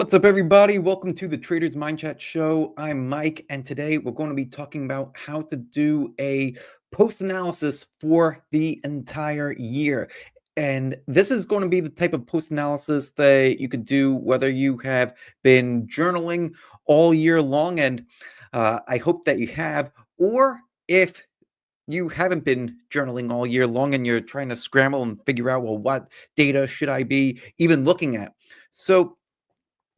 What's up, everybody? Welcome to the Traders Mindchat Show. I'm Mike, and today we're going to be talking about how to do a post analysis for the entire year. And this is going to be the type of post analysis that you could do whether you have been journaling all year long, and I hope that you have, or if you haven't been journaling all year long and you're trying to scramble and figure out, well, what data should I be even looking at? So,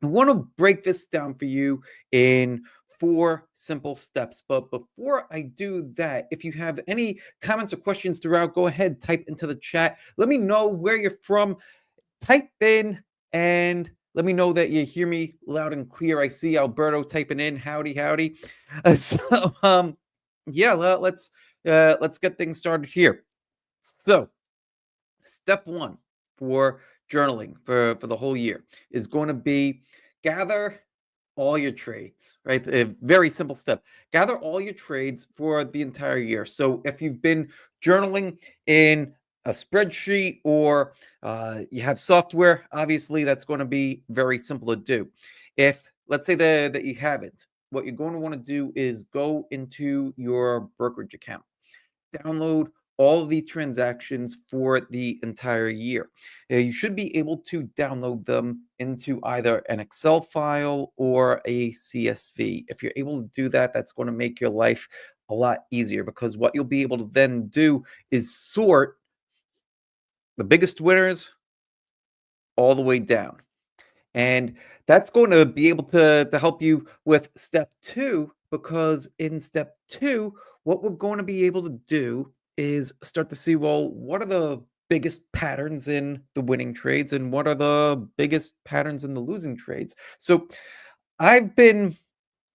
I want to break this down for you in 4 simple steps. But before I do that, if you have any comments or questions throughout, go ahead, type into the chat. Let me know where you're from. Type in and let me know that you hear me loud and clear. I see Alberto typing in, howdy, howdy. Yeah, let's get things started here. So, step one for journaling for the whole year is going to be gather all your trades, right? A very simple step. Gather all your trades for the entire year. So if you've been journaling in a spreadsheet or you have software, obviously that's going to be very simple to do. If let's say that you haven't, what you're going to want to do is go into your brokerage account, download all the transactions for the entire year. You should be able to download them into either an Excel file or a CSV. If you're able to do that, that's going to make your life a lot easier, because what you'll be able to then do is sort the biggest winners all the way down. And that's going to be able to help you with step two, because in step two, what we're going to be able to do is start to see, well, what are the biggest patterns in the winning trades and what are the biggest patterns in the losing trades. So I've been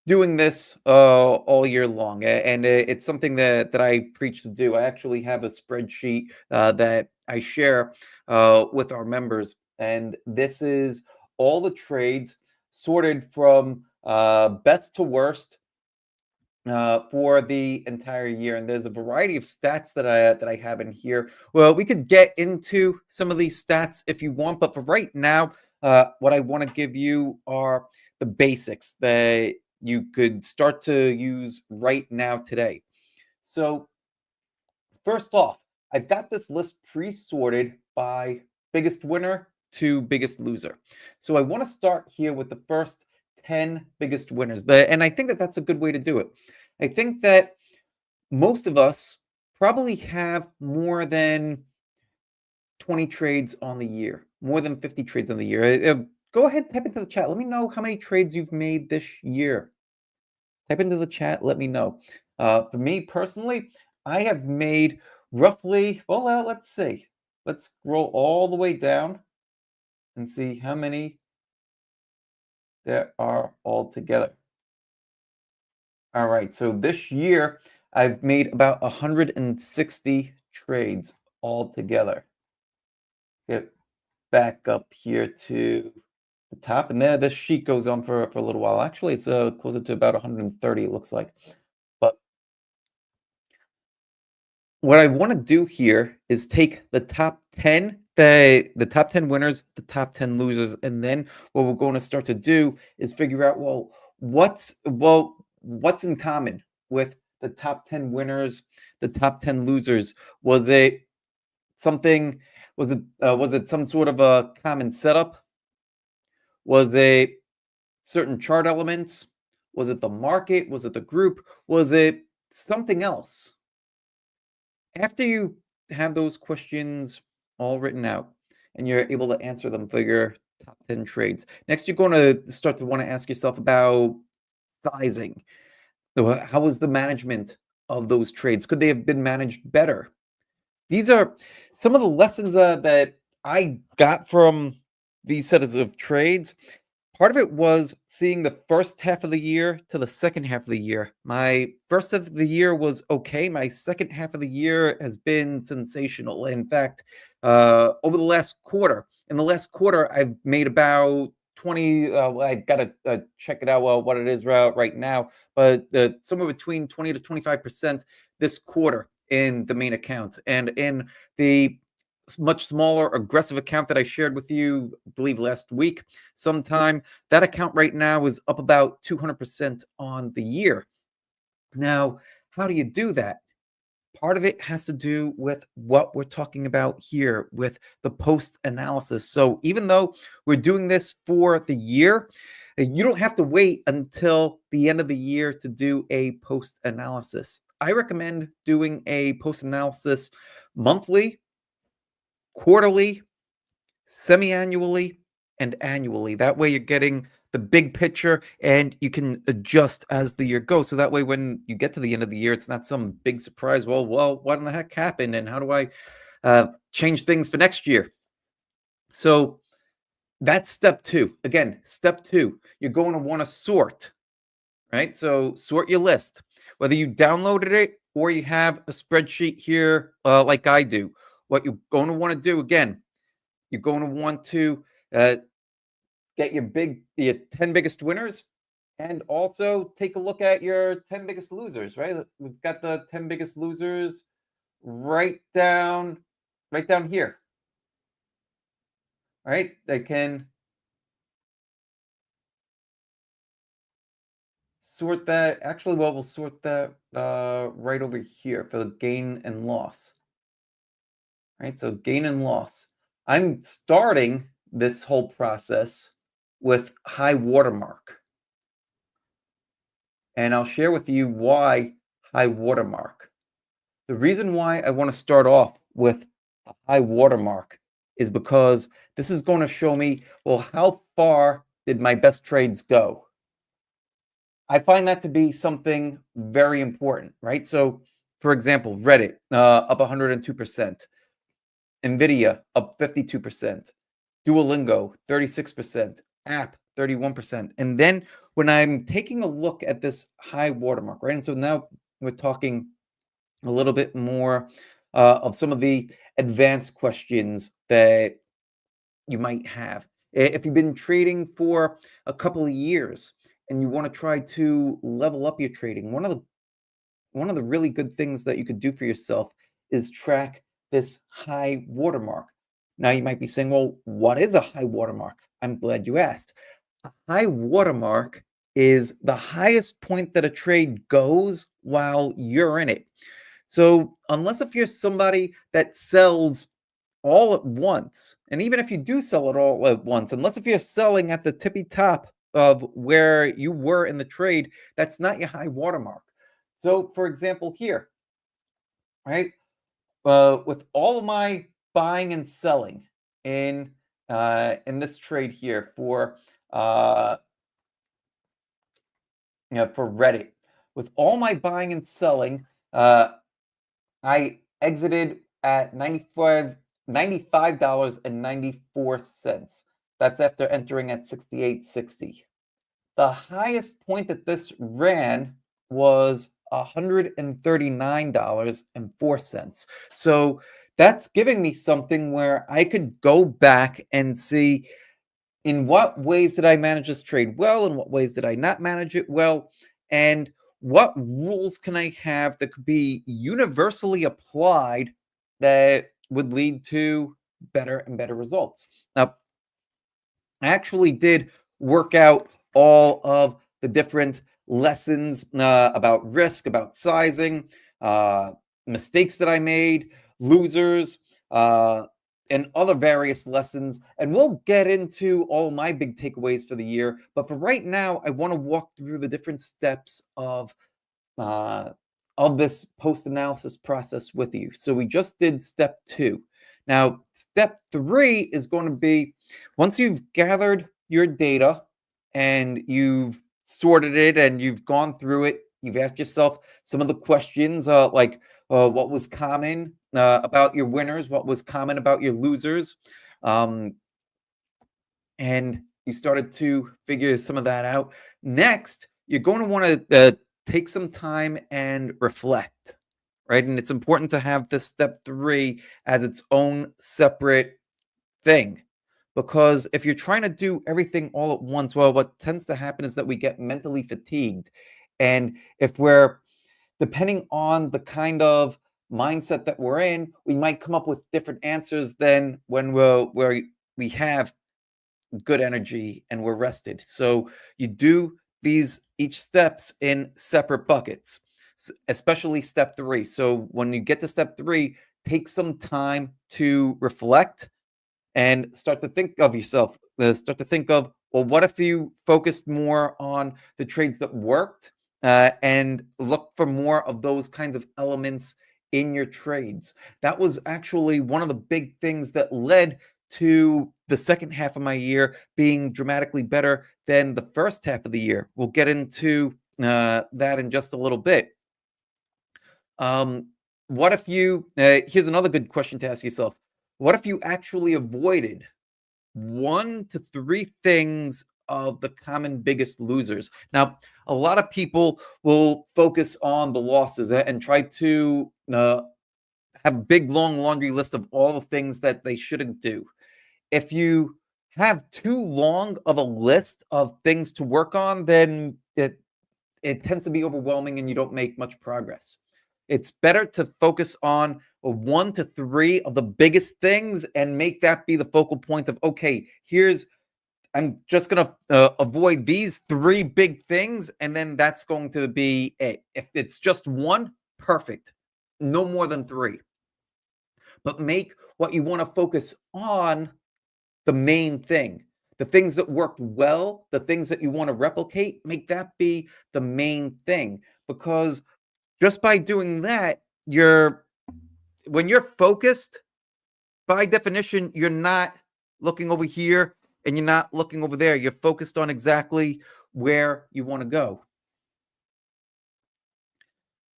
doing this all year long, and it's something that I preach to do. I actually have a spreadsheet that I share with our members, and this is all the trades sorted from best to worst for the entire year. And there's a variety of stats that I have in here. Well, we could get into some of these stats if you want, but for right now, what I want to give you are the basics that you could start to use right now today. So first off, I've got this list pre-sorted by biggest winner to biggest loser. So I want to start here with the first 10 biggest winners. And I think that that's a good way to do it. I think that most of us probably have more than 20 trades on the year, more than 50 trades on the year. Go ahead, type into the chat. Let me know how many trades you've made this year. Type into the chat, let me know. For me personally, I have made roughly, well, let's see. Let's scroll all the way down and see how many there are all together. All right, so this year I've made about 160 trades altogether. Get back up here to the top, and there this sheet goes on for a little while. Actually, it's closer to about 130, it looks like. But what I want to do here is take the top 10, the top 10 winners, the top 10 losers, and then what we're going to start to do is figure out, well, what's in common with the top 10 winners, the top 10 losers? Was it something? Was it some sort of a common setup? Was it certain chart elements? Was it the market? Was it the group? Was it something else? After you have those questions all written out and you're able to answer them for your top 10 trades, next you're going to start to want to ask yourself about sizing. So how was the management of those trades? Could they have been managed better? These are some of the lessons that I got from these sets of trades. Part of it was seeing the first half of the year to the second half of the year. My first half of the year was okay. My second half of the year has been sensational. In fact, over the last quarter, I've made about 20. I got to check it out, what it is right now, but somewhere between 20 to 25% this quarter in the main account. And in the much smaller aggressive account that I shared with you, I believe last week sometime. That account right now is up about 200% on the year. Now, how do you do that? Part of it has to do with what we're talking about here with the post analysis. So, even though we're doing this for the year, you don't have to wait until the end of the year to do a post analysis. I recommend doing a post analysis monthly, quarterly, semi-annually, and annually. That way you're getting the big picture and you can adjust as the year goes. So that way when you get to the end of the year, it's not some big surprise. Well, what in the heck happened and how do I change things for next year? So that's step two. Again, step two, you're going to want to sort, right? So sort your list, whether you downloaded it or you have a spreadsheet here like I do. What you're going to want to do again, you're going to want to uh, get your 10 biggest winners and also take a look at your 10 biggest losers, right? We've got the 10 biggest losers right down here, right? They can sort that. Actually, well, we'll sort that right over here for the gain and loss, right? So gain and loss. I'm starting this whole process with high watermark. And I'll share with you why high watermark. The reason why I want to start off with a high watermark is because this is going to show me, well, how far did my best trades go? I find that to be something very important, right? So, for example, Reddit up 102%, Nvidia up 52%, Duolingo 36%, App 31%. And then when I'm taking a look at this high watermark, right? And so now we're talking a little bit more of some of the advanced questions that you might have. If you've been trading for a couple of years and you want to try to level up your trading, one of the really good things that you could do for yourself is track this high watermark. Now you might be saying, well, what is a high watermark? I'm glad you asked. A high watermark is the highest point that a trade goes while you're in it. So, unless if you're somebody that sells all at once, and even if you do sell it all at once, unless if you're selling at the tippy top of where you were in the trade, that's not your high watermark. So, for example, here, right, with all of my buying and selling in this trade here uh, for Reddit, with all my buying and selling, I exited at $95.94. That's after entering at 68.60. The highest point that this ran was $139.04. So that's giving me something where I could go back and see in what ways did I manage this trade well, in what ways did I not manage it well, and what rules can I have that could be universally applied that would lead to better and better results. Now, I actually did work out all of the different lessons about risk, about sizing, uh, mistakes that I made, losers, and other various lessons. And we'll get into all my big takeaways for the year. But for right now, I want to walk through the different steps uh, of this post analysis process with you. So we just did step two. Now, step three is going to be once you've gathered your data and you've sorted it and you've gone through it, you've asked yourself some of the questions like what was common about your winners, what was common about your losers, um, and you started to figure some of that out. Next, you're going to want to take some time and reflect, right? And it's important to have this step three as its own separate thing. Because if you're trying to do everything all at once, well, what tends to happen is that we get mentally fatigued. And if we're depending on the kind of mindset that we're in, we might come up with different answers than when we have good energy and we're rested. So you do these each steps in separate buckets, especially step 3. So when you get to step 3, take some time to reflect and start to think of yourself. Start to think of, well, what if you focused more on the trades that worked, and look for more of those kinds of elements in your trades. That was actually one of the big things that led to the second half of my year being dramatically better than the first half of the year. We'll get into that in just a little bit. What if you, here's another good question to ask yourself. What if you actually avoided 1 to 3 things of the common biggest losers? Now, a lot of people will focus on the losses and try to have a big, long laundry list of all the things that they shouldn't do. If you have too long of a list of things to work on, then it tends to be overwhelming and you don't make much progress. It's better to focus on 1 to 3 of the biggest things and make that be the focal point of, okay, I'm just going to avoid these 3 big things. And then that's going to be it. If it's just one, perfect. No more than 3. But make what you want to focus on the main thing. The things that worked well, the things that you want to replicate, make that be the main thing. Because just by doing that, when you're focused, by definition, you're not looking over here and you're not looking over there. You're focused on exactly where you want to go.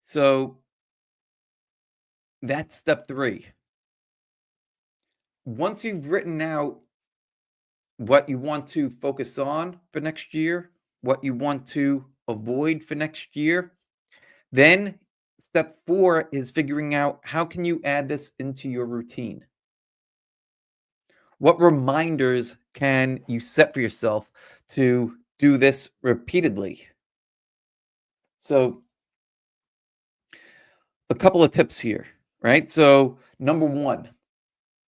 So that's step 3. Once you've written out what you want to focus on for next year, what you want to avoid for next year, then step 4 is figuring out how can you add this into your routine? What reminders can you set for yourself to do this repeatedly? So, a couple of tips here, right? So, number 1,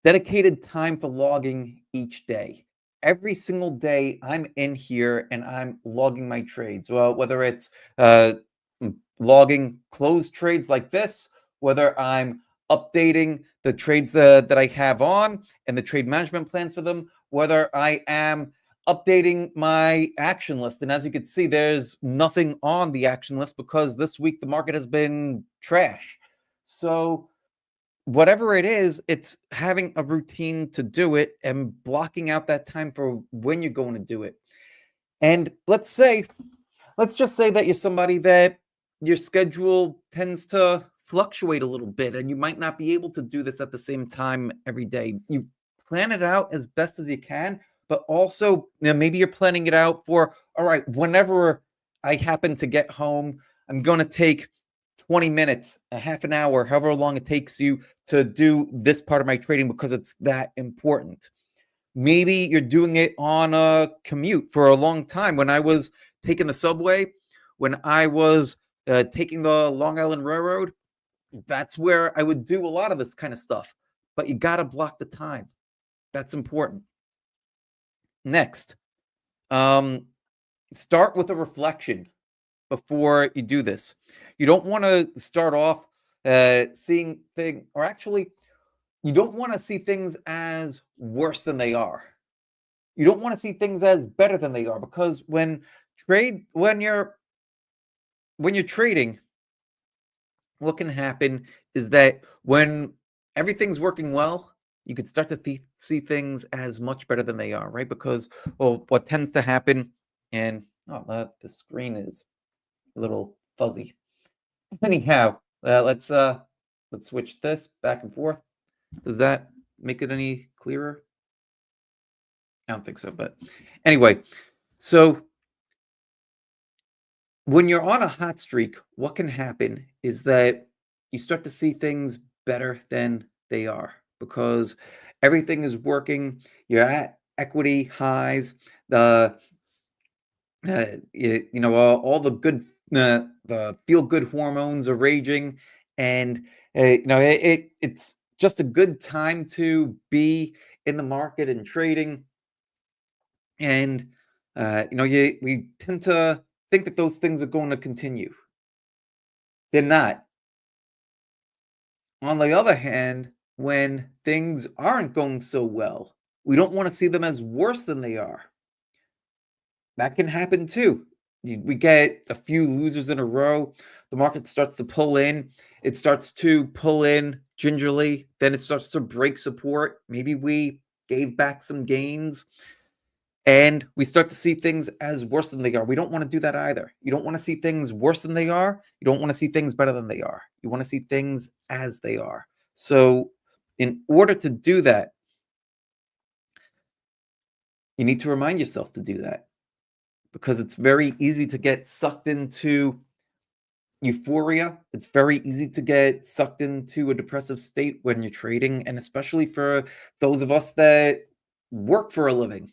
dedicated time for logging each day. Every single day, I'm in here and I'm logging my trades. Well, whether it's logging closed trades like this, whether I'm updating the trades that I have on and the trade management plans for them, whether I am updating my action list. And as you can see, there's nothing on the action list because this week the market has been trash. So, whatever it is, it's having a routine to do it and blocking out that time for when you're going to do it. And let's just say that you're somebody that your schedule tends to fluctuate a little bit and you might not be able to do this at the same time every day. You plan it out as best as you can, but also, maybe you're planning it out for, all right, whenever I happen to get home, I'm going to take 20 minutes, a half an hour, however long it takes you to do this part of my trading because it's that important. Maybe you're doing it on a commute for a long time. When I was taking the subway, when I was taking the Long Island Railroad, that's where I would do a lot of this kind of stuff. But you got to block the time. That's important. Next, start with a reflection before you do this. You don't want to start off seeing things, or actually, you don't want to see things as worse than they are. You don't want to see things as better than they are because when you're trading, what can happen is that when everything's working well, you could start to see things as much better than they are, right? Because, well, what tends to happen, and the screen is a little fuzzy. Anyhow, let's switch this back and forth. Does that make it any clearer? I don't think so, but anyway, so when you're on a hot streak, what can happen is that you start to see things better than they are because everything is working. You're at equity highs. The all the good the feel good hormones are raging, and It's just a good time to be in the market and trading. And we tend to think that those things are going to continue. They're not. On the other hand, when things aren't going so well, we don't want to see them as worse than they are. That can happen too. We get a few losers in a row. The market starts to pull in. It starts to pull in gingerly. Then it starts to break support. Maybe we gave back some gains and we start to see things as worse than they are. We don't want to do that either. You don't want to see things worse than they are. You don't want to see things better than they are. You want to see things as they are. So, in order to do that, you need to remind yourself to do that because it's very easy to get sucked into euphoria. It's very easy to get sucked into a depressive state when you're trading, and especially for those of us that work for a living,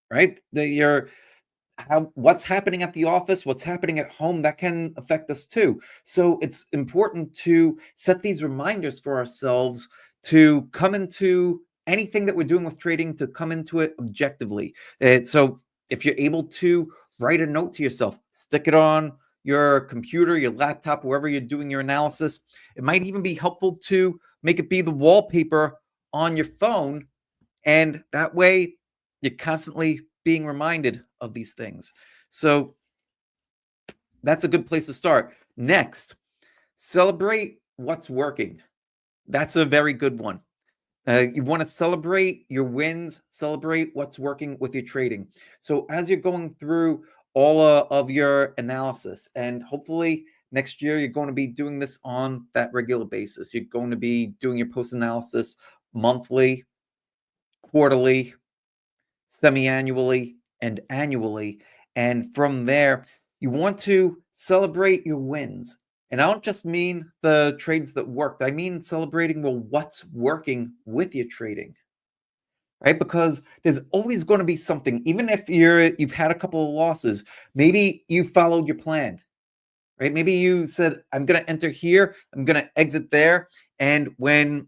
right? That you're how what's happening at the office, what's happening at home, that can affect us too. So it's important to set these reminders for ourselves to come into anything that we're doing with trading, to come into it objectively. So if you're able to write a note to yourself, stick it on your computer, your laptop, wherever you're doing your analysis. It might even be helpful to make it be the wallpaper on your phone, and that way you're constantly being reminded of these things. So that's a good place to start. Next, celebrate what's working. That's a very good one. You want to celebrate your wins, celebrate what's working with your trading. So as you're going through all of your analysis, and hopefully next year you're going to be doing this on that regular basis. You're going to be doing your post analysis monthly, quarterly, semi-annually, and annually. And from there, you want to celebrate your wins. And I don't just mean the trades that worked. I mean celebrating, well, what's working with your trading, right? Because there's always going to be something, even if you've had a couple of losses. Maybe you followed your plan, right? Maybe you said, I'm going to enter here, I'm going to exit there. And when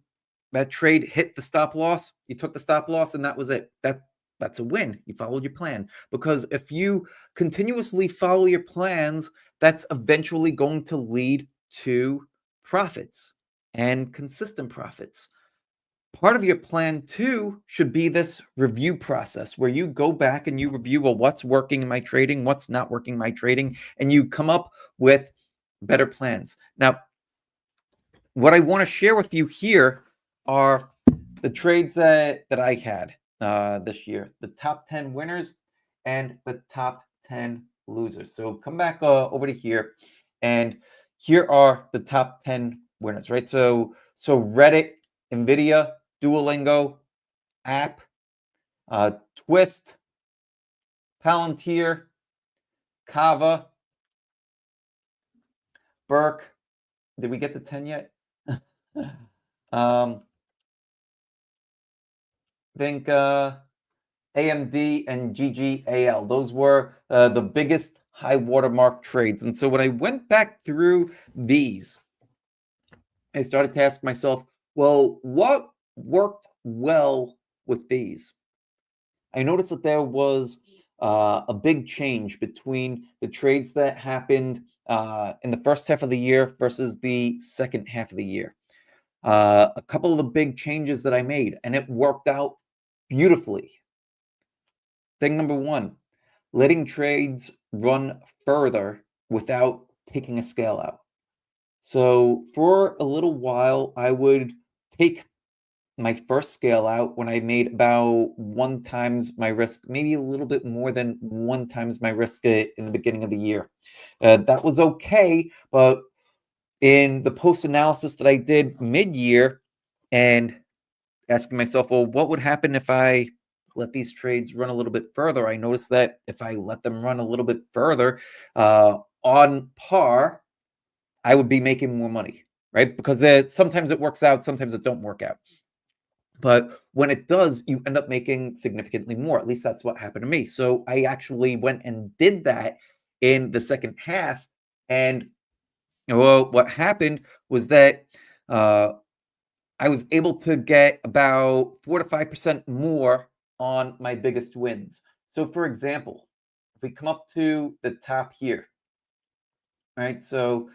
that trade hit the stop loss, you took the stop loss, and that was it. That's a win. You followed your plan. Because if you continuously follow your plans, that's eventually going to lead to profits and consistent profits. Part of your plan too should be this review process where you go back and you review, well, what's working in my trading, what's not working in my trading, and you come up with better plans. Now, what I want to share with you here are the trades that I had this year, the top 10 winners and the top 10 losers. So come back over to here, and here are the top 10 winners, right? So Reddit, Nvidia, Duolingo, App, Twist, Palantir, Kava, Burke. Did we get to 10 yet? I think AMD and GGAL. Those were the biggest high watermark trades. And so when I went back through these, I started to ask myself, well, what worked well with these? I noticed that there was a big change between the trades that happened in the first half of the year versus the second half of the year. A couple of the big changes that I made, and it worked out beautifully. Thing number one, letting trades run further without taking a scale out. So for a little while, I would take my first scale out when I made about 1 times my risk, maybe a little bit more than 1 times my risk in the beginning of the year. That was okay, but in the post analysis that I did mid-year and asking myself, well, what would happen if I let these trades run a little bit further? I noticed that if I let them run a little bit further on par, I would be making more money, right? Because sometimes it works out, sometimes it don't work out. But when it does, you end up making significantly more. At least that's what happened to me. So I actually went and did that in the second half. And well, what happened was that uh, I was able to get about 4 to 5% more on my biggest wins. So, for example, if we come up to the top here, right? So,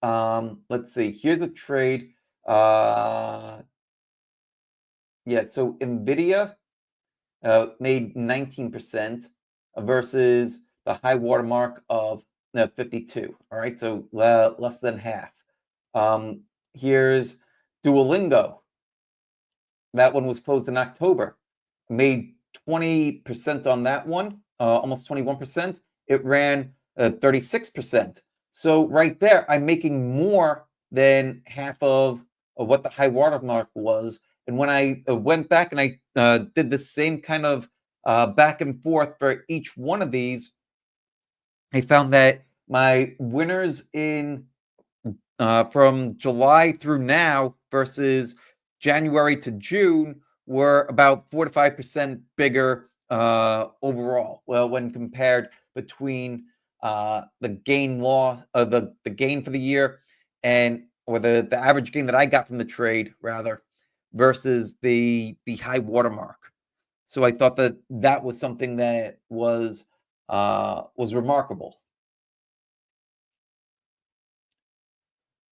let's see. Here's a trade. Uh, yeah. So Nvidia made 19% versus the high watermark of 52. All right, so less than half. Um, Here's Duolingo. That one was closed in October. Made 20% on that one, almost 21%. It ran 36%. So right there, I'm making more than half of what the high watermark was. And when I went back and I did the same kind of back and forth for each one of these, I found that my winners in from July through now versus January to June were about 4 to 5% bigger overall. Well, when compared between the gain loss, the gain for the year, and or the average gain that I got from the trade rather versus the high watermark. So I thought that that was something that was remarkable.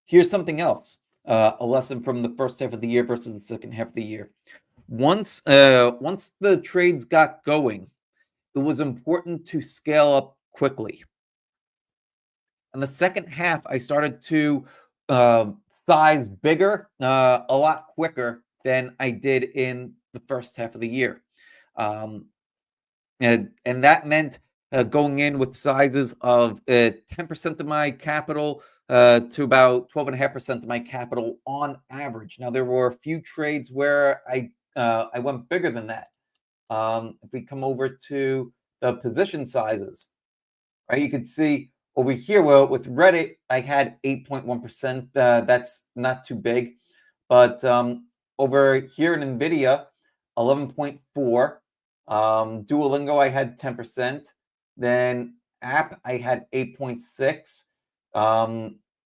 Here's something else, a lesson from the first half of the year versus the second half of the year. Once the trades got going, it was important to scale up quickly. In the second half, I started to size bigger a lot quicker than I did in the first half of the year. Um, and that meant going in with sizes of 10% of my capital to about 12.5% of my capital on average. Now, there were a few trades where I went bigger than that. If we come over to the position sizes, right, you can see over here, well, with Reddit, I had 8.1%. That's not too big. But over here in NVIDIA, 11.4. Duolingo, I had 10%. Then app, I had 8.6.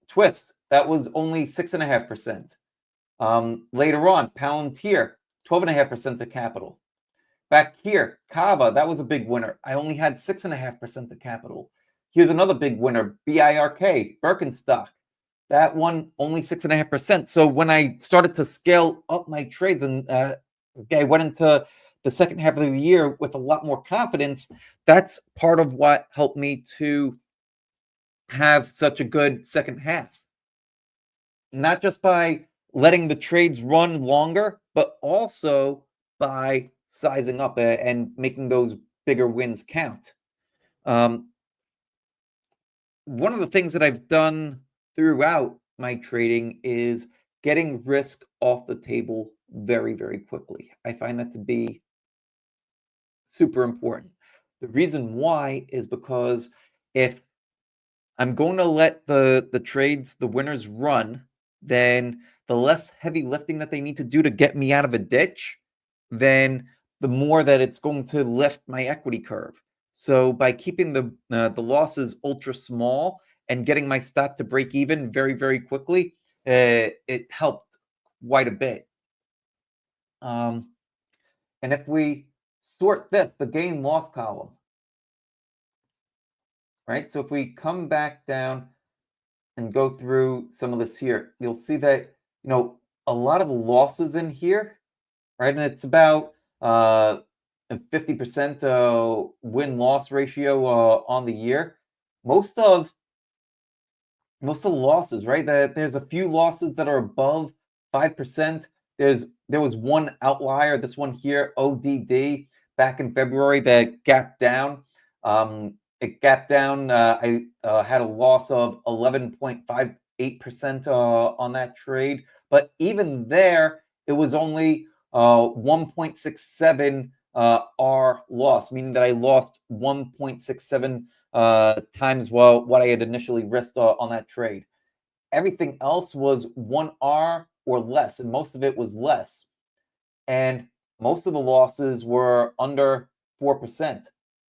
Twist, that was only 6.5%. Later on, Palantir, 12.5% of capital. Back here, Kava, that was a big winner. I only had 6.5% of capital. Here's another big winner, BIRK, Birkenstock. That one only 6.5%. So when I started to scale up my trades and I went into the second half of the year with a lot more confidence, that's part of what helped me to have such a good second half. Not just by letting the trades run longer, but also by sizing up and making those bigger wins count. Um, One of the things that I've done throughout my trading is getting risk off the table very, very quickly. I find that to be super important. The reason why is because if I'm going to let the trades, the winners run, then the less heavy lifting that they need to do to get me out of a ditch, then the more that it's going to lift my equity curve. So by keeping the losses ultra small and getting my stock to break even very, very quickly, it helped quite a bit. Um, and if we sort this, the gain loss column, right? So if we come back down and go through some of this here, you'll see that, a lot of the losses in here, right? And it's about a 50% win-loss ratio on the year. Most of most of the losses, right? That there's a few losses that are above 5%. There was one outlier, this one here, ODD, back in February that gapped down. It gapped down. I had a loss of 11.58% on that trade, but even there, it was only 1.67 R loss, meaning that I lost 1.67 times what I had initially risked on that trade. Everything else was 1R or less, and most of it was less. And most of the losses were under 4%,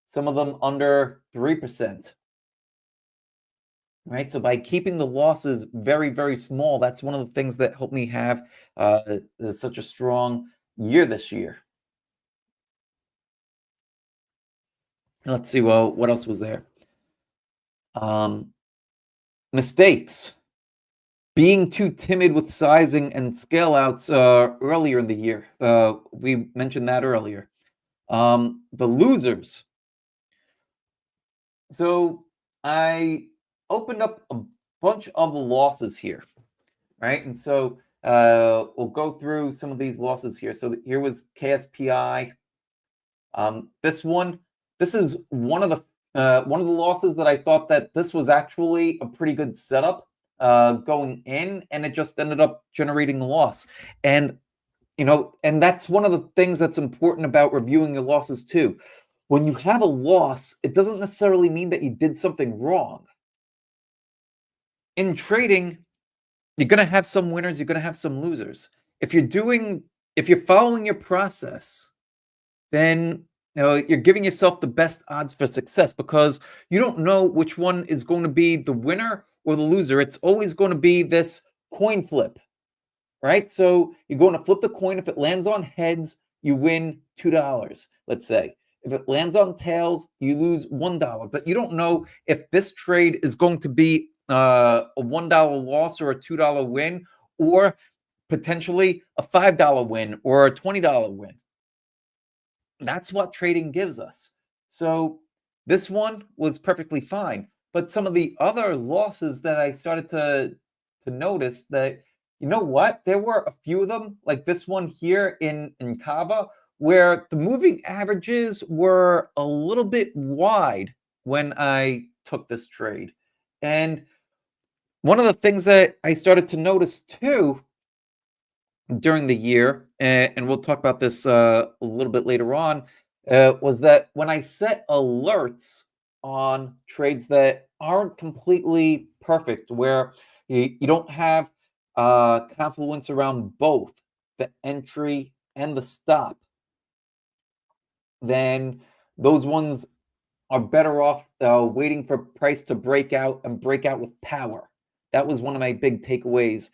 some of them under 3%. right? So by keeping the losses very, very small, that's one of the things that helped me have such a strong year this year. Let's see. Well, what else was there? Um, Mistakes. Being too timid with sizing and scale outs earlier in the year. We mentioned that earlier. The losers. So I opened up a bunch of losses here, right? And so we'll go through some of these losses here. So here was KSPI. This one, this is one of the losses that I thought that this was actually a pretty good setup going in, and it just ended up generating a loss. And and that's one of the things that's important about reviewing your losses too. When you have a loss, it doesn't necessarily mean that you did something wrong. In trading, you're going to have some winners, you're going to have some losers. If you're doing, if you're following your process, then you're giving yourself the best odds for success because you don't know which one is going to be the winner or the loser. It's always going to be this coin flip, right? So you're going to flip the coin. If it lands on heads, you win $2, let's say. If it lands on tails, you lose $1. But you don't know if this trade is going to be a $1 loss or a $2 win, or potentially a $5 win or a $20 win. That's what trading gives us. So this one was perfectly fine. But some of the other losses that I started to notice that, you know what, there were a few of them, like this one here in Kava, where the moving averages were a little bit wide when I took this trade. And one of the things that I started to notice too during the year, and we'll talk about this a little bit later on, was that when I set alerts on trades that aren't completely perfect, where you don't have confluence around both the entry and the stop, then those ones are better off waiting for price to break out and break out with power. That was one of my big takeaways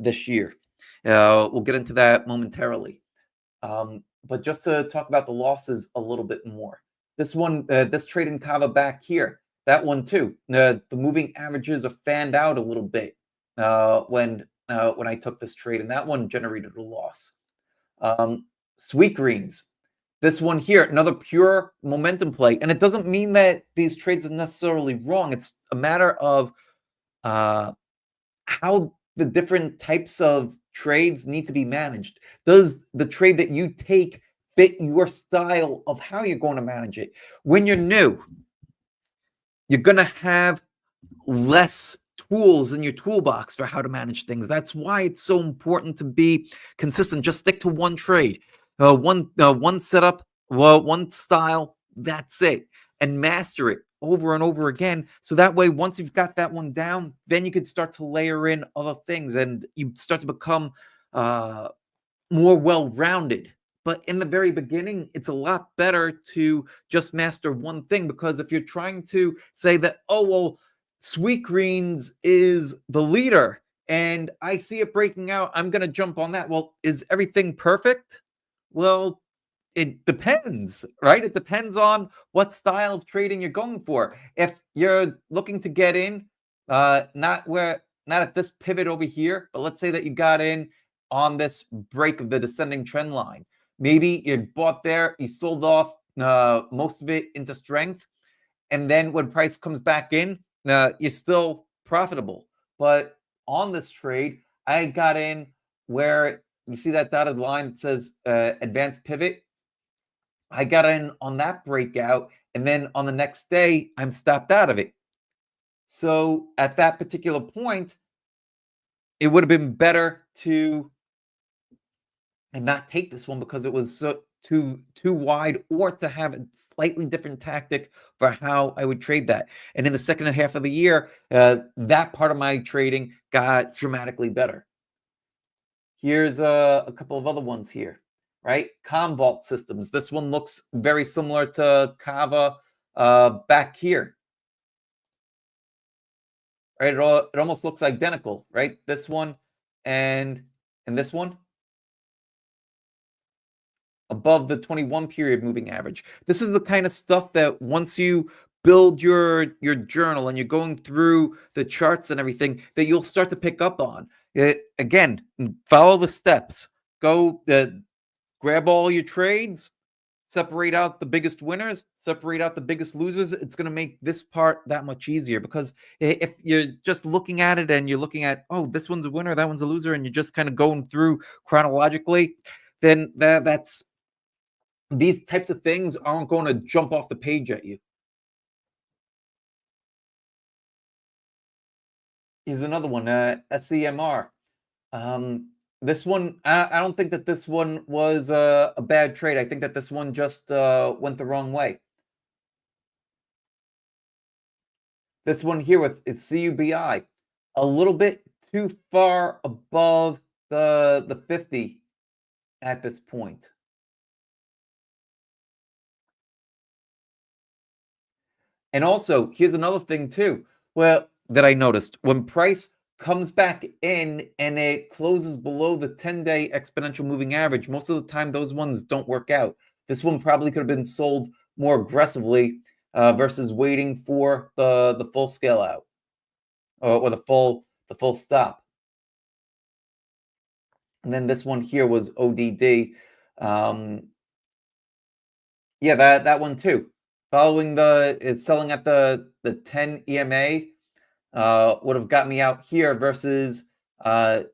this year. We'll get into that momentarily. But just to talk about the losses a little bit more. This one, this trade in Kava back here, that one too. The moving averages are fanned out a little bit when I took this trade, and that one generated a loss. Sweet greens. This one here, another pure momentum play. And it doesn't mean that these trades are necessarily wrong. It's a matter of uh, how the different types of trades need to be managed. Does the trade that you take fit your style of how you're going to manage it? When you're new, you're going to have less tools in your toolbox for how to manage things. That's why it's so important to be consistent. Just stick to one trade, one setup, one style. That's it, and master it over and over again. So that way, once you've got that one down, then you can start to layer in other things, and you start to become uh, more well-rounded. But in the very beginning, it's a lot better to just master one thing, because if you're trying to say that, oh, well, Sweet Greens is the leader and I see it breaking out, I'm going to jump on that. Well, is everything perfect? Well, it depends, right? It depends on what style of trading you're going for. If you're looking to get in, not at this pivot over here, but let's say that you got in on this break of the descending trend line. Maybe you bought there, you sold off most of it into strength, and then when price comes back in, you're still profitable. But on this trade, I got in where you see that dotted line that says advanced pivot. I got in on that breakout, and then on the next day, I'm stopped out of it. So at that particular point, it would have been better to and not take this one because it was too wide, or to have a slightly different tactic for how I would trade that. And in the second half of the year, that part of my trading got dramatically better. Here's a couple of other ones here, right? Commvault systems. This one looks very similar to Kava back here. right? It almost looks identical, right? This one and this one above the 21 period moving average. This is the kind of stuff that once you build your journal and you're going through the charts and everything that you'll start to pick up on. Again, follow the steps. Go grab all your trades, separate out the biggest winners, separate out the biggest losers. It's going to make this part that much easier because if you're just looking at it and you're looking at, oh, this one's a winner, that one's a loser, and you're just kind of going through chronologically, then that's these types of things aren't going to jump off the page at you. Here's another one, SEMR. This one, I don't think that this one was a bad trade. I think that this one just went the wrong way. This one here with its CUBI, a little bit too far above the 50 at this point. And also, here's another thing too, well, that I noticed. When price comes back in and it closes below the 10-day exponential moving average, most of the time those ones don't work out. This one probably could have been sold more aggressively versus waiting for the full scale out or the full stop. And then this one here was ODD. Yeah, that one too. Following it's selling at the 10 EMA would have got me out here versus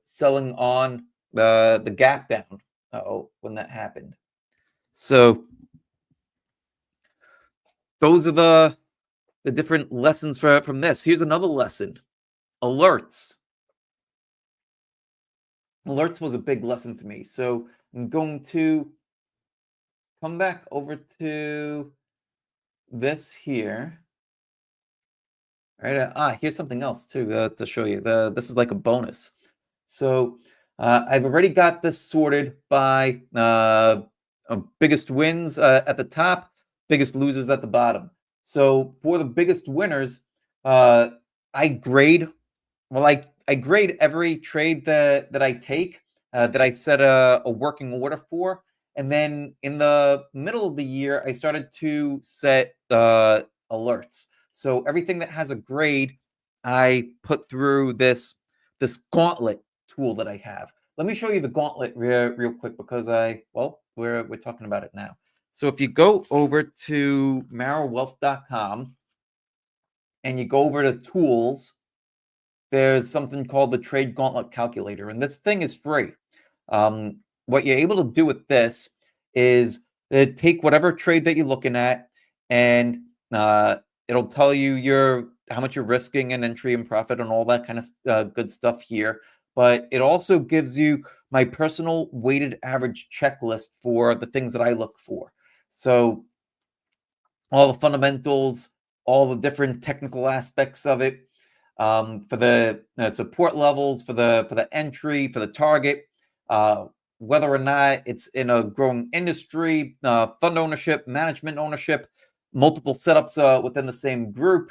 selling on the gap down. Oh, when that happened. So those are the different lessons from this. Here's another lesson: alerts. Alerts was a big lesson for me. So I'm going to come back over to this here. Right. Here's something else too to show you. This is like a bonus. So I've already got this sorted by biggest wins at the top, biggest losers at the bottom. So for the biggest winners, I grade. Well, I grade every trade that I take, that I set a working order for, and then in the middle of the year, I started to set alerts. So everything that has a grade, I put through this Gauntlet tool that I have. Let me show you the Gauntlet real quick because we're talking about it now. So if you go over to merrillwealth.com and you go over to tools, there's something called the Trade Gauntlet Calculator, and this thing is free. What you're able to do with this is take whatever trade that you're looking at, and it'll tell you how much you're risking and entry and profit and all that kind of good stuff here. But it also gives you my personal weighted average checklist for the things that I look for. So all the fundamentals, all the different technical aspects of it, for the support levels, for the entry, for the target, whether or not it's in a growing industry, fund ownership, management ownership, multiple setups within the same group,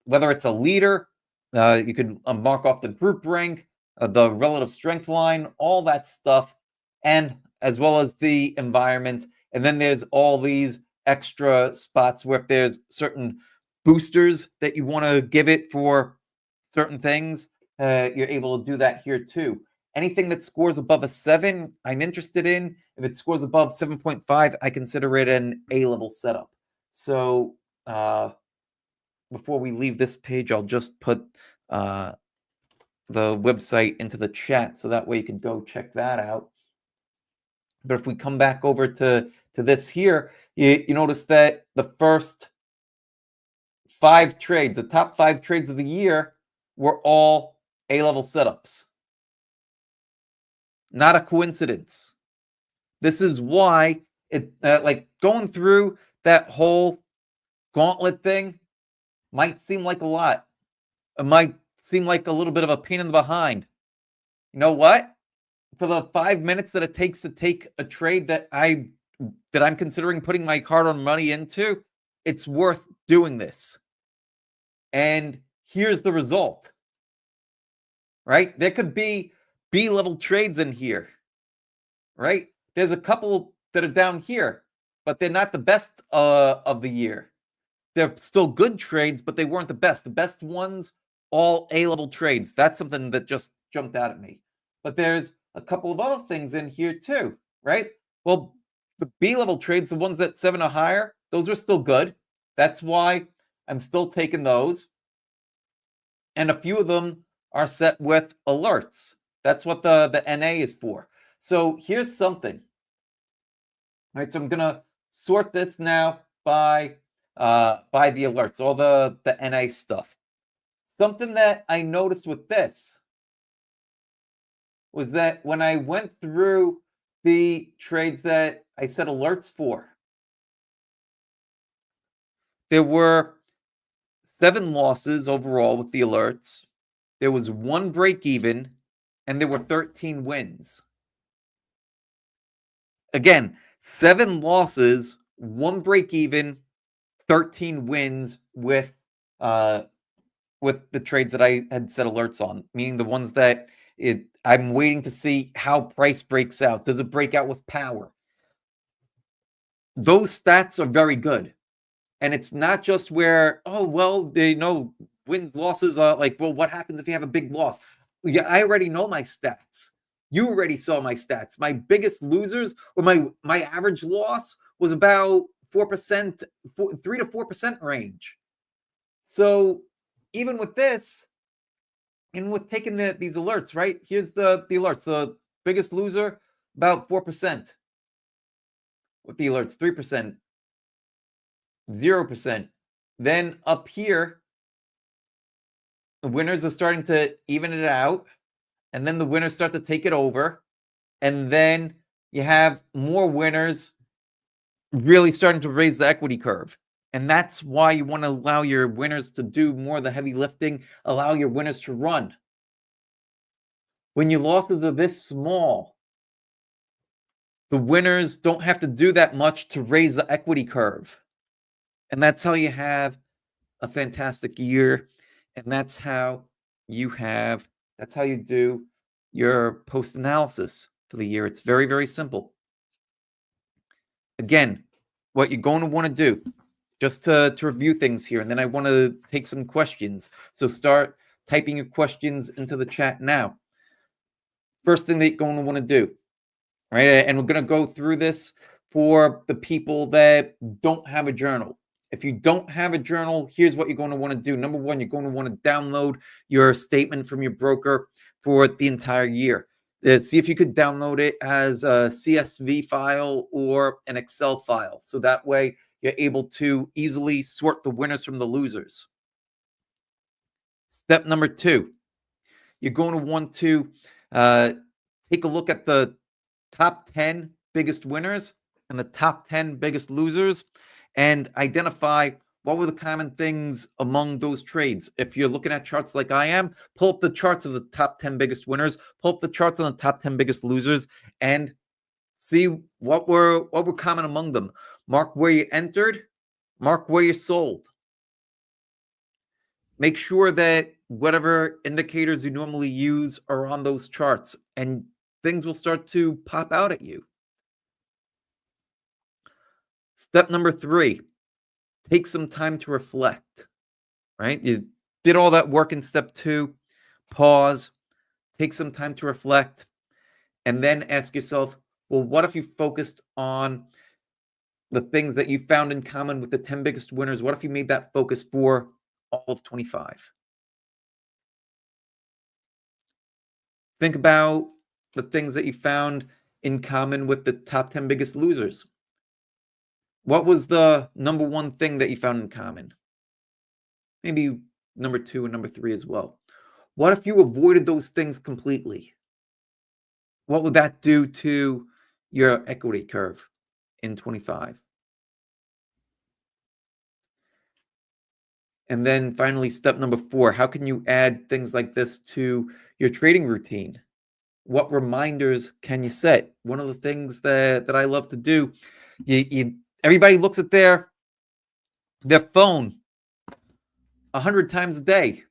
whether it's a leader, you could mark off the group rank, the relative strength line, all that stuff, and as well as the environment. And then there's all these extra spots where if there's certain boosters that you want to give it for certain things, you're able to do that here too. Anything that scores above a 7, I'm interested in. If it scores above 7.5, I consider it an A-level setup. So before we leave this page, I'll just put the website into the chat so that way you can go check that out. But if we come back over to this here, you notice that the first 5 trades, the top 5 trades of the year, were all A-level setups. Not a coincidence. This is why it like going through that whole Gauntlet thing might seem like a lot. It might seem like a little bit of a pain in the behind. You know what? For the 5 minutes that it takes to take a trade that I'm considering putting my hard-earned money into, it's worth doing this. And here's the result, right? There could be B-level trades in here, right? There's a couple that are down here, but they're not the best of the year. They're still good trades, but they weren't the best. The best ones, all A-level trades. That's something that just jumped out at me. But there's a couple of other things in here too, right? Well, the B-level trades, the ones that 7 or higher, those are still good. That's why I'm still taking those. And a few of them are set with alerts. That's what the NA is for. So here's something. All right, so I'm gonna sort this now by the alerts, all the NA stuff. Something that I noticed with this was that when I went through the trades that I set alerts for, there were 7 losses overall with the alerts. There was 1 break even, and there were 13 wins. Again, 7 losses, 1 break even, 13 wins with the trades that I had set alerts on, meaning the ones that I'm waiting to see how price breaks out. Does it break out with power? Those stats are very good. And it's not just where, oh, well, they know wins, losses are like, well, what happens if you have a big loss? Yeah, I already know my stats. You already saw my stats. My biggest losers or my average loss was about 4%, 3 to 4% range. So even with this, and with taking these alerts, right? Here's the alerts. The biggest loser, about 4%. With the alerts, 3%, 0%. Then up here, the winners are starting to even it out. And then the winners start to take it over. And then you have more winners really starting to raise the equity curve. And that's why you want to allow your winners to do more of the heavy lifting, allow your winners to run. When your losses are this small, the winners don't have to do that much to raise the equity curve. And that's how you have a fantastic year. And that's how you do your post analysis for the year. It's very, very simple. Again, what you're going to want to do, just to review things here, and then I want to take some questions. So start typing your questions into the chat now. First thing that you're going to want to do, right? And we're going to go through this for the people that don't have a journal. If you don't have a journal, here's what you're going to want to do. Number one, you're going to want to download your statement from your broker for the entire year. See if you could download it as a CSV file or an Excel file. So that way you're able to easily sort the winners from the losers. Step number 2, you're going to want to take a look at the top 10 biggest winners and the top 10 biggest losers and identify what were the common things among those trades. If you're looking at charts like I am, pull up the charts of the top 10 biggest winners, pull up the charts on the top 10 biggest losers, and see what were common among them. Mark where you entered, mark where you sold. Make sure that whatever indicators you normally use are on those charts, and things will start to pop out at you. Step number 3, take some time to reflect, right? You did all that work in step 2, pause, take some time to reflect, and then ask yourself, well, what if you focused on the things that you found in common with the 10 biggest winners? What if you made that focus for all of 25? Think about the things that you found in common with the top 10 biggest losers. What was the number 1 thing that you found in common? Maybe number 2 and number 3 as well. What if you avoided those things completely? What would that do to your equity curve in 25? And then finally, step number 4, how can you add things like this to your trading routine? What reminders can you set? One of the things that I love to do, everybody looks at their phone 100 times a day.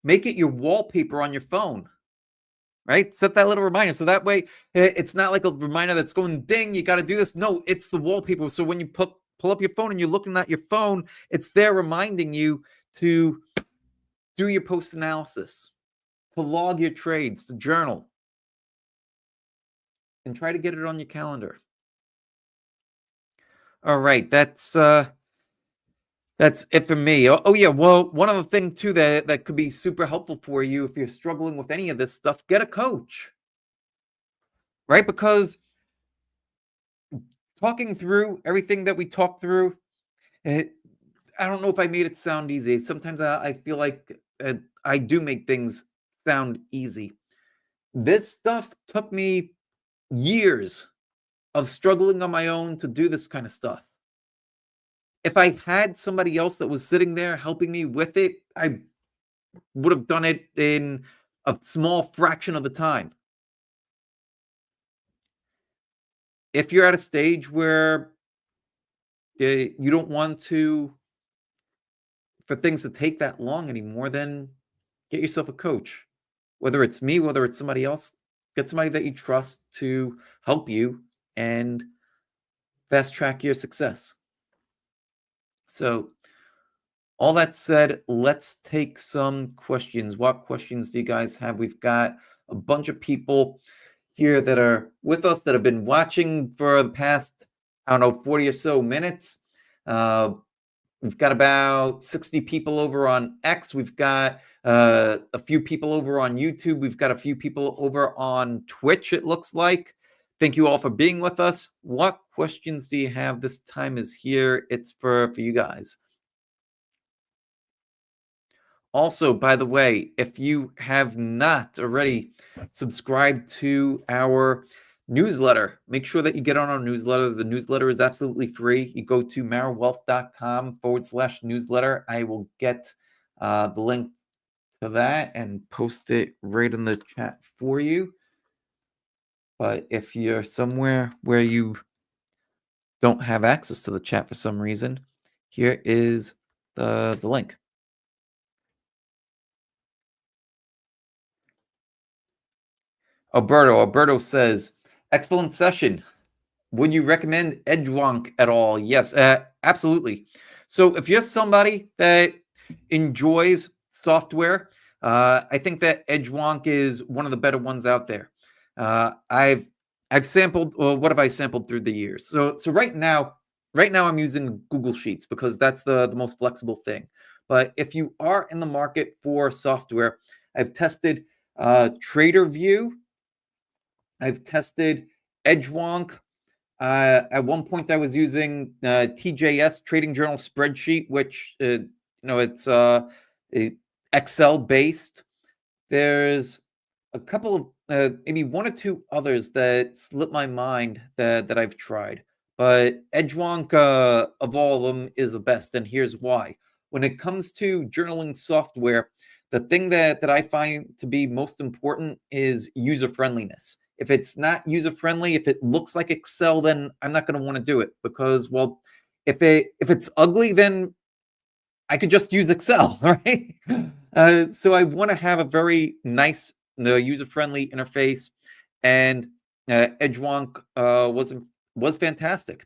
make it your wallpaper on your phone, right? Set that little reminder. So that way it's not like a reminder that's going ding, you got to do this. No, it's the wallpaper. So when you pull up your phone and you're looking at your phone, it's there reminding you to do your post analysis, to log your trades, to journal, and try to get it on your calendar. All right, that's it for me. Oh yeah, well, one other thing too that could be super helpful for you if you're struggling with any of this stuff, get a coach, right? Because talking through everything that we talked through, eh, I don't know if I made it sound easy. Sometimes I feel like I do make things sound easy. This stuff took me years of struggling on my own to do this kind of stuff. If I had somebody else that was sitting there helping me with it, I would have done it in a small fraction of the time. If you're at a stage where you don't want to for things to take that long anymore, then get yourself a coach. Whether it's me, whether it's somebody else, get somebody that you trust to help you and fast track your success. So, all that said, let's take some questions. What questions do you guys have? We've got a bunch of people here that are with us that have been watching for the past, I don't know, 40 or so minutes. We've got about 60 people over on X. We've got a few people over on YouTube. We've got a few people over on Twitch, it looks like. Thank you all for being with us. What questions do you have? This time is here. It's for you guys. Also, by the way, if you have not already subscribed to our newsletter, make sure that you get on our newsletter. The newsletter is absolutely free. You go to marrowwealth.com/newsletter. I will get the link to that and post it right in the chat for you. But if you're somewhere where you don't have access to the chat for some reason, here is the link. Alberto says, excellent session. Would you recommend Edgewonk at all? Yes, absolutely. So if you're somebody that enjoys software, I think that Edgewonk is one of the better ones out there. I've sampled. Well, what have I sampled through the years? So right now I'm using Google Sheets because that's the most flexible thing. But if you are in the market for software, I've tested TraderView. I've tested Edgewonk. At one point, I was using TJS Trading Journal spreadsheet, which it's Excel based. There's a couple of maybe one or two others that slipped my mind that I've tried, but Edgewonk of all of them is the best, and here's why. When it comes to journaling software, the thing that I find to be most important is user friendliness. If it's not user friendly, if it looks like Excel, then I'm not going to want to do it because, well, if it's ugly, then I could just use Excel, right? So I want to have a very nice, user-friendly interface, and Edgewonk was fantastic.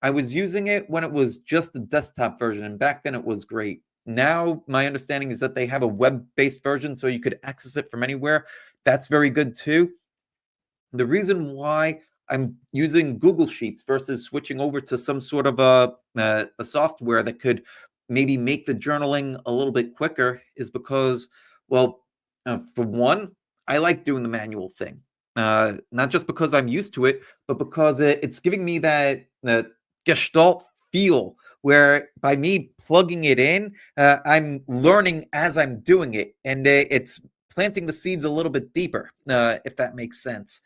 I was using it when it was just the desktop version, and back then it was great. Now my understanding is that they have a web-based version, so you could access it from anywhere. That's very good too. The reason why I'm using Google Sheets versus switching over to some sort of a software that could maybe make the journaling a little bit quicker is because, well, for one, I like doing the manual thing. Not just because I'm used to it, but because it's giving me that gestalt feel where by me plugging it in, I'm learning as I'm doing it. And it's planting the seeds a little bit deeper, if that makes sense.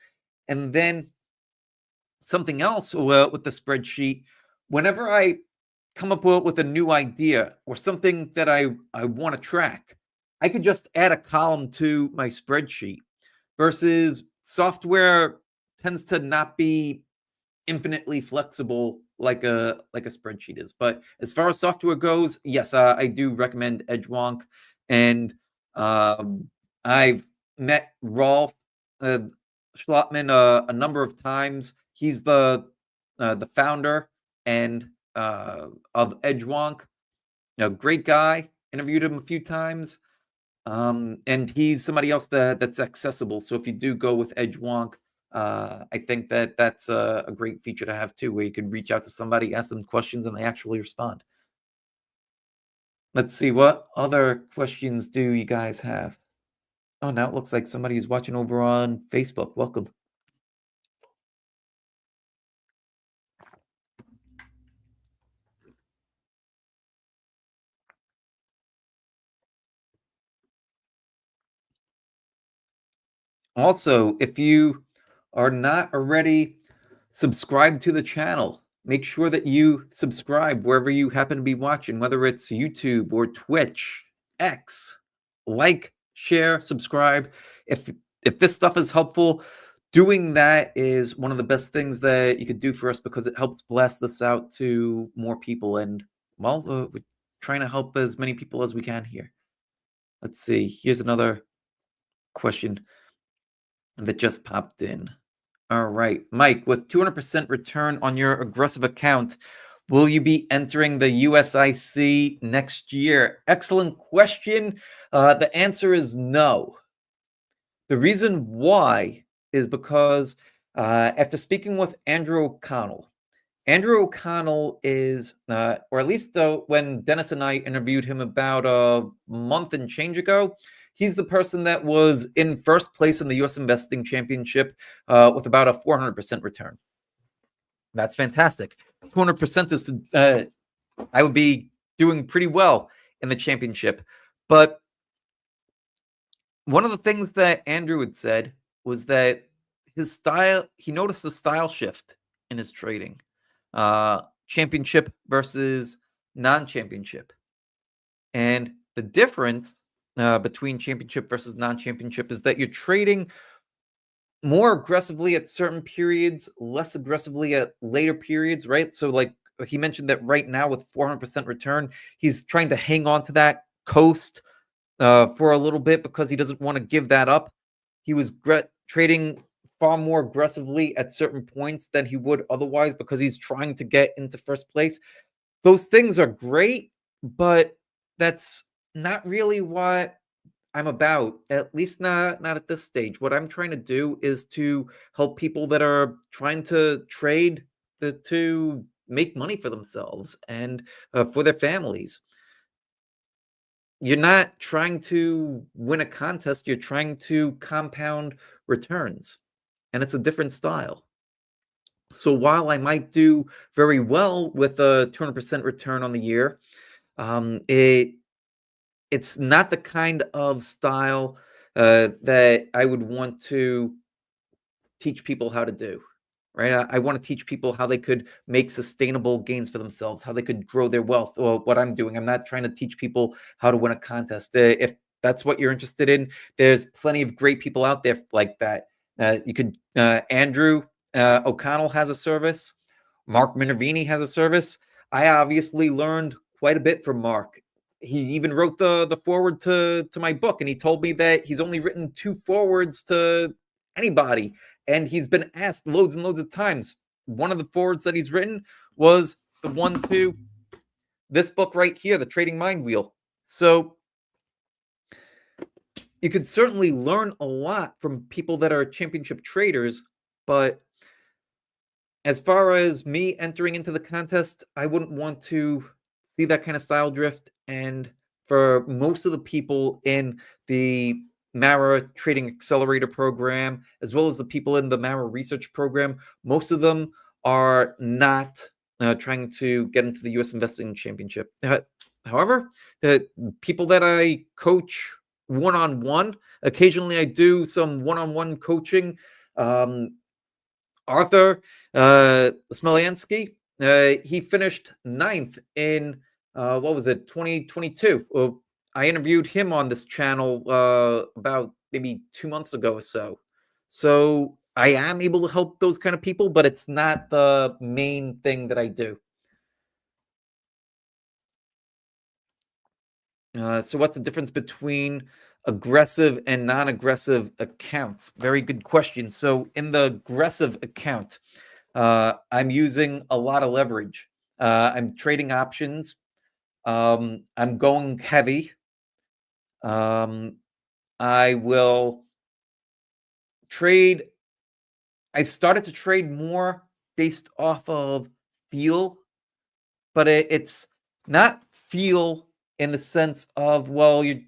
And then something else with the spreadsheet, whenever I come up with a new idea or something that I want to track, I could just add a column to my spreadsheet versus software tends to not be infinitely flexible like a spreadsheet is. But as far as software goes, yes, I do recommend Edgewonk. And Um, I've met Rolf uh, Schlotman a number of times. He's the founder and of Edgewonk. Great guy. Interviewed him a few times. And he's somebody else that's accessible. So if you do go with Edgewonk, I think that that's a great feature to have too, where you can reach out to somebody, ask them questions, and they actually respond. Let's see, what other questions do you guys have? Oh, now it looks like somebody is watching over on Facebook. Welcome. Also, if you are not already subscribed to the channel, make sure that you subscribe wherever you happen to be watching, whether it's YouTube or Twitch, X. Like, share, subscribe. If this stuff is helpful, doing that is one of the best things that you could do for us because it helps blast this out to more people. And well, we're trying to help as many people as we can here. Let's see. Here's another question that just popped in. All right, Mike, with 200% return on your aggressive account, will you be entering the USIC next year? Excellent question. The answer is no. The reason why is because after speaking with Andrew O'Connell is, or at least when Dennis and I interviewed him about a month and change ago, he's the person that was in first place in the US Investing Championship with about a 400% return. That's fantastic. 200% is, I would be doing pretty well in the championship. But one of the things that Andrew had said was that his style, he noticed a style shift in his trading, championship versus non-championship. And the difference between championship versus non-championship is that you're trading more aggressively at certain periods, less aggressively at later periods, right? So, like he mentioned that right now with 400% return, he's trying to hang on to that coast for a little bit because he doesn't want to give that up. He was trading far more aggressively at certain points than he would otherwise because he's trying to get into first place. Those things are great, but that's not really what I'm about, at least not at this stage. What I'm trying to do is to help people that are trying to trade to make money for themselves and for their families. You're not trying to win a contest, you're trying to compound returns, and it's a different style. So while I might do very well with a 200% return on the year, it's not the kind of style that I would want to teach people how to do, right? I want to teach people how they could make sustainable gains for themselves, how they could grow their wealth. Or what I'm doing, I'm not trying to teach people how to win a contest. If that's what you're interested in, there's plenty of great people out there like that. You could, Andrew O'Connell has a service. Mark Minervini has a service. I obviously learned quite a bit from Mark. He even wrote the forward to my book, and he told me that he's only written 2 forwards to anybody, and he's been asked loads and loads of times. One of the forwards that he's written was the one to this book right here, The Trading Mind Wheel. So you could certainly learn a lot from people that are championship traders, but as far as me entering into the contest, I wouldn't want to see that kind of style drift. And for most of the people in the Mara Trading Accelerator program, as well as the people in the Mara Research program, most of them are not trying to get into the US Investing Championship. However, the people that I coach one on one, occasionally I do some one on one coaching. Arthur Smolensky, he finished ninth in what was it, 2022. I interviewed him on this channel about maybe 2 months ago or so. So I am able to help those kind of people, but it's not the main thing that I do. So what's the difference between aggressive and non-aggressive accounts? Very good question. So in the aggressive account, I'm using a lot of leverage. I'm trading options. I'm going heavy. Um, I will trade. I've started to trade more based off of feel, but it's not feel in the sense of, well, you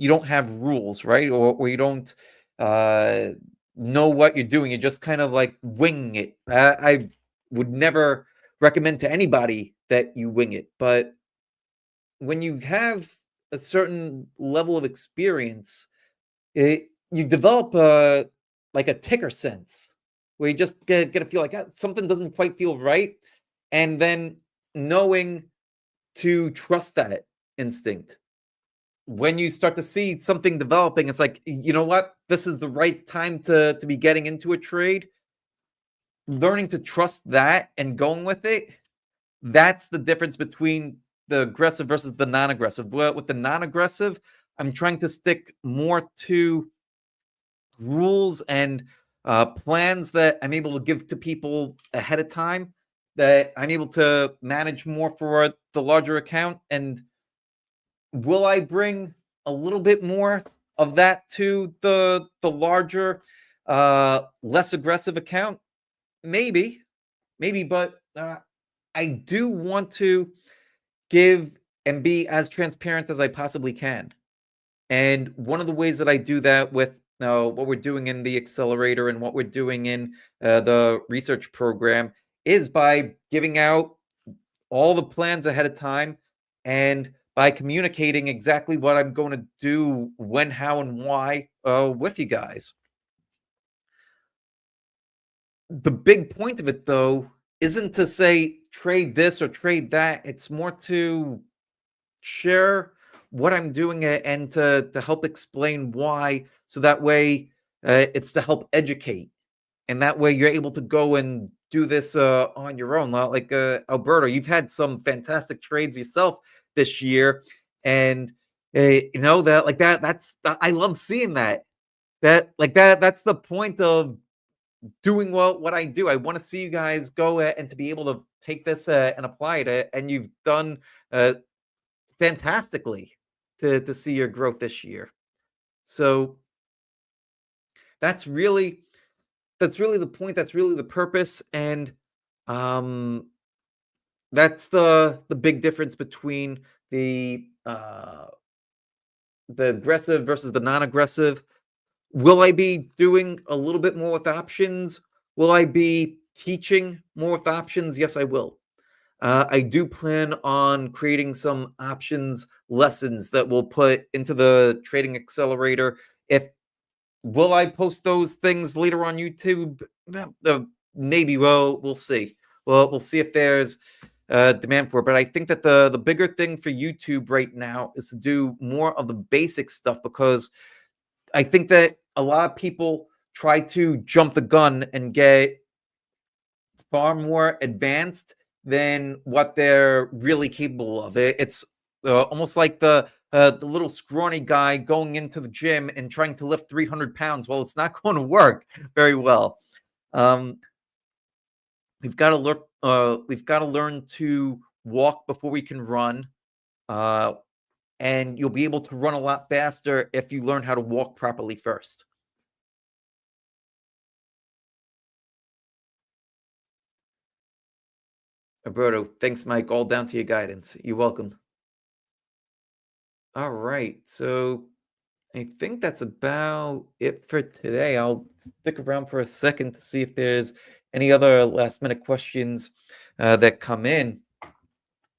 don't have rules, right? Or you don't uh, know what you're doing. You're just kind of like winging it. I would never recommend to anybody that you wing it, but when you have a certain level of experience, you develop a like a ticker sense where you just get a feel like, "Ah, something doesn't quite feel right," and then knowing to trust that instinct. When you start to see something developing, it's like, you know what? This is the right time to be getting into a trade. Learning to trust that and going with it, that's the difference between the aggressive versus the non-aggressive. With the non-aggressive, I'm trying to stick more to rules and plans that I'm able to give to people ahead of time, that I'm able to manage more for the larger account. And will I bring a little bit more of that to the larger, less aggressive account? Maybe, maybe, but I do want to give and be as transparent as I possibly can. And one of the ways that I do that with what we're doing in the accelerator and what we're doing in the research program is by giving out all the plans ahead of time and by communicating exactly what I'm going to do, when, how, and why with you guys. The big point of it, though, isn't to say trade this or trade that. It's more to share what I'm doing and to help explain why, so that way it's to help educate, and that way you're able to go and do this on your own. Like Alberto, you've had some fantastic trades yourself this year, and you know that like that. I love seeing that. That's the point of doing what I do. I want to see you guys go and to be able to take this and apply it, and you've done uh, fantastically to see your growth this year. So that's really that's really the point. That's really the purpose, and um, that's the big difference between the aggressive versus the non-aggressive. Will I be doing a little bit more with options? Will I be teaching more with options? Yes, I will. I do plan on creating some options lessons that we'll put into the trading accelerator. If will I post those things later on YouTube? Maybe. Well, we'll see. Well, we'll see if there's demand for it. But I think that the bigger thing for YouTube right now is to do more of the basic stuff, because I think that a lot of people try to jump the gun and get far more advanced than what they're really capable of. It's almost like the little scrawny guy going into the gym and trying to lift 300 pounds. Well, it's not going to work very well. Um, we've got to learn. We've got to learn to walk before we can run, uh, and you'll be able to run a lot faster if you learn how to walk properly first. Alberto, thanks, Mike. All down to your guidance. You're welcome. All right. So I think that's about it for today. I'll stick around for a second to see if there's any other last minute questions that come in.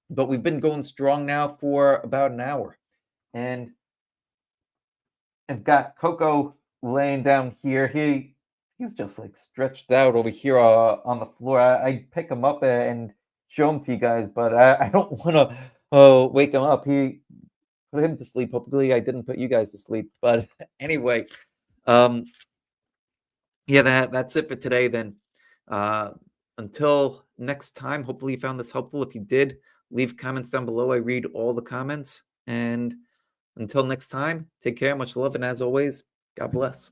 But we've been going strong now for about an hour. And I've got Coco laying down here. He's just like stretched out over here on the floor. I'd pick him up and show him to you guys, but I don't want to wake him up. He put him to sleep. Hopefully, I didn't put you guys to sleep. But anyway, um, yeah, that's it for today. Then, uh, until next time. Hopefully, you found this helpful. If you did, leave comments down below. I read all the comments, and Until next time, take care, much love, and as always, God bless.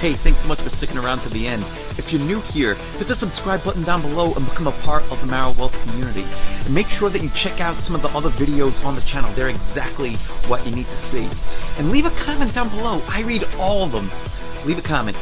Hey, thanks so much for sticking around to the end. If you're new here, hit the subscribe button down below and become a part of the Marrow Wealth community. And make sure that you check out some of the other videos on the channel. They're exactly what you need to see. And leave a comment down below. I read all of them. Leave a comment.